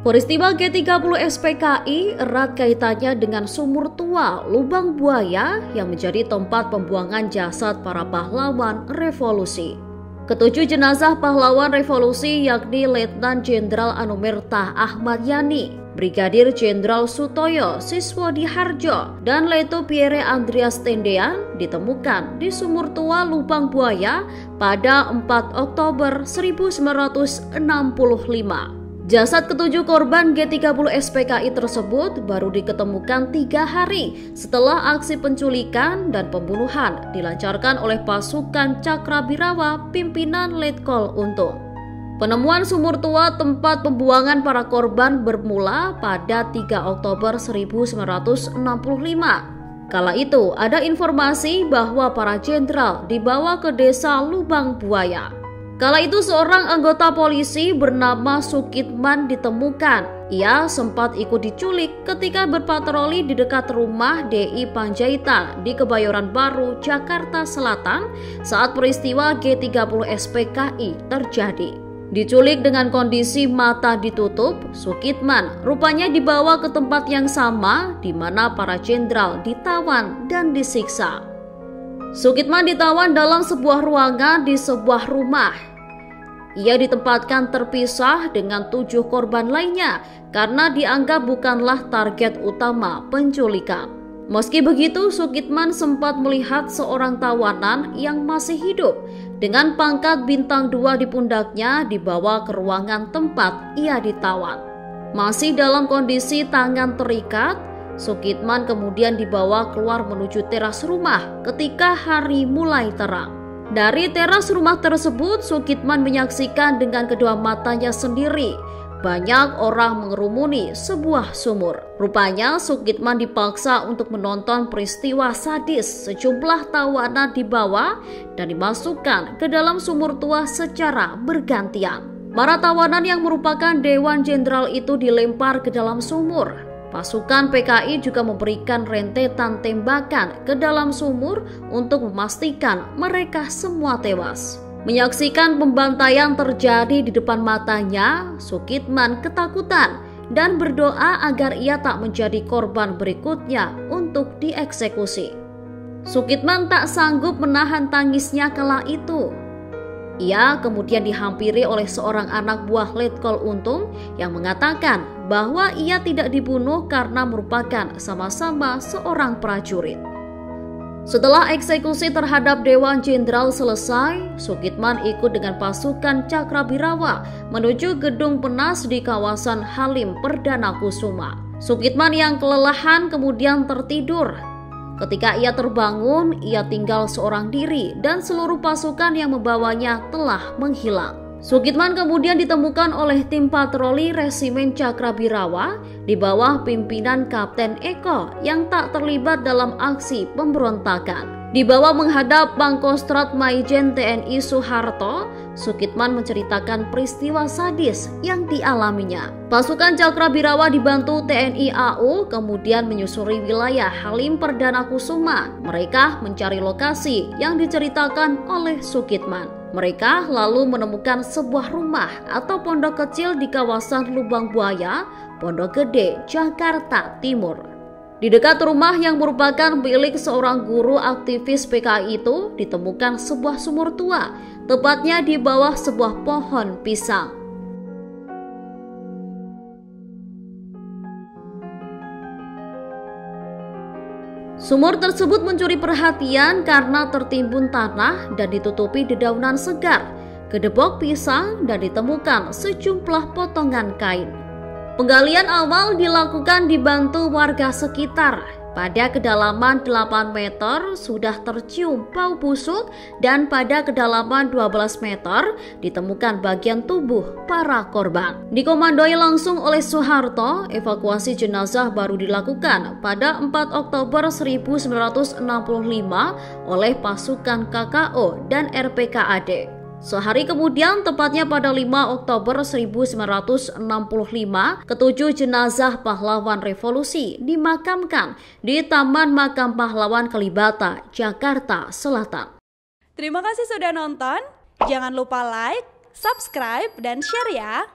Peristiwa G30 SPKI erat kaitannya dengan sumur tua Lubang Buaya yang menjadi tempat pembuangan jasad para pahlawan revolusi. Ketujuh jenazah pahlawan revolusi yakni Letnan Jenderal Anumerta Ahmad Yani, Brigadir Jenderal Sutoyo Siswodiharjo, dan Leto Pierre Andreas Tendean ditemukan di sumur tua Lubang Buaya pada 4 Oktober 1965. Jasad ketujuh korban G30 SPKI tersebut baru diketemukan 3 hari setelah aksi penculikan dan pembunuhan dilancarkan oleh pasukan Cakrabirawa pimpinan Letkol Untung. Penemuan sumur tua tempat pembuangan para korban bermula pada 3 Oktober 1965. Kala itu ada informasi bahwa para jenderal dibawa ke desa Lubang Buaya. Kala itu seorang anggota polisi bernama Sukitman ditemukan. Ia sempat ikut diculik ketika berpatroli di dekat rumah DI Panjaitan di Kebayoran Baru, Jakarta Selatan saat peristiwa G30 SPKI terjadi. Diculik dengan kondisi mata ditutup, Sukitman rupanya dibawa ke tempat yang sama di mana para jenderal ditawan dan disiksa. Sukitman ditawan dalam sebuah ruangan di sebuah rumah. Ia ditempatkan terpisah dengan 7 korban lainnya karena dianggap bukanlah target utama penculikan. Meski begitu, Sukitman sempat melihat seorang tawanan yang masih hidup dengan pangkat bintang 2 di pundaknya dibawa ke ruangan tempat ia ditawan. Masih dalam kondisi tangan terikat, Sukitman kemudian dibawa keluar menuju teras rumah ketika hari mulai terang. Dari teras rumah tersebut, Sukitman menyaksikan dengan kedua matanya sendiri banyak orang mengerumuni sebuah sumur. Rupanya Sukitman dipaksa untuk menonton peristiwa sadis sejumlah tawanan dibawa dan dimasukkan ke dalam sumur tua secara bergantian. Para tawanan yang merupakan Dewan Jenderal itu dilempar ke dalam sumur. Pasukan PKI juga memberikan rentetan tembakan ke dalam sumur untuk memastikan mereka semua tewas. Menyaksikan pembantaian terjadi di depan matanya, Sukitman ketakutan dan berdoa agar ia tak menjadi korban berikutnya untuk dieksekusi. Sukitman tak sanggup menahan tangisnya kala itu. Ia kemudian dihampiri oleh seorang anak buah Letkol Untung yang mengatakan bahwa ia tidak dibunuh karena merupakan sama-sama seorang prajurit. Setelah eksekusi terhadap Dewan Jenderal selesai, Sukitman ikut dengan pasukan Cakrabirawa menuju gedung Penas di kawasan Halim Perdana Kusuma. Sukitman yang kelelahan kemudian tertidur. Ketika ia terbangun, ia tinggal seorang diri dan seluruh pasukan yang membawanya telah menghilang. Sukitman kemudian ditemukan oleh tim patroli Resimen Cakrabirawa di bawah pimpinan Kapten Eko yang tak terlibat dalam aksi pemberontakan. Dibawa menghadap Pangkostrat Maijen TNI Soeharto, Sukitman menceritakan peristiwa sadis yang dialaminya. Pasukan Cakrabirawa dibantu TNI AU kemudian menyusuri wilayah Halim Perdana Kusuma. Mereka mencari lokasi yang diceritakan oleh Sukitman. Mereka lalu menemukan sebuah rumah atau pondok kecil di kawasan Lubang Buaya, Pondok Gede, Jakarta Timur. Di dekat rumah yang merupakan milik seorang guru aktivis PKI itu ditemukan sebuah sumur tua, tepatnya di bawah sebuah pohon pisang. Sumur tersebut mencuri perhatian karena tertimbun tanah dan ditutupi dedaunan segar, gedebok pisang, dan ditemukan sejumlah potongan kain. Penggalian awal dilakukan dibantu warga sekitar. Pada kedalaman 8 meter sudah tercium bau busuk dan pada kedalaman 12 meter ditemukan bagian tubuh para korban. Dikomandoi langsung oleh Soeharto, evakuasi jenazah baru dilakukan pada 4 Oktober 1965 oleh pasukan KKO dan RPKAD. Sehari kemudian, tepatnya pada 5 Oktober 1965, ketujuh jenazah pahlawan revolusi dimakamkan di Taman Makam Pahlawan Kalibata, Jakarta Selatan. Terima kasih sudah nonton. Jangan lupa like, subscribe, dan share ya.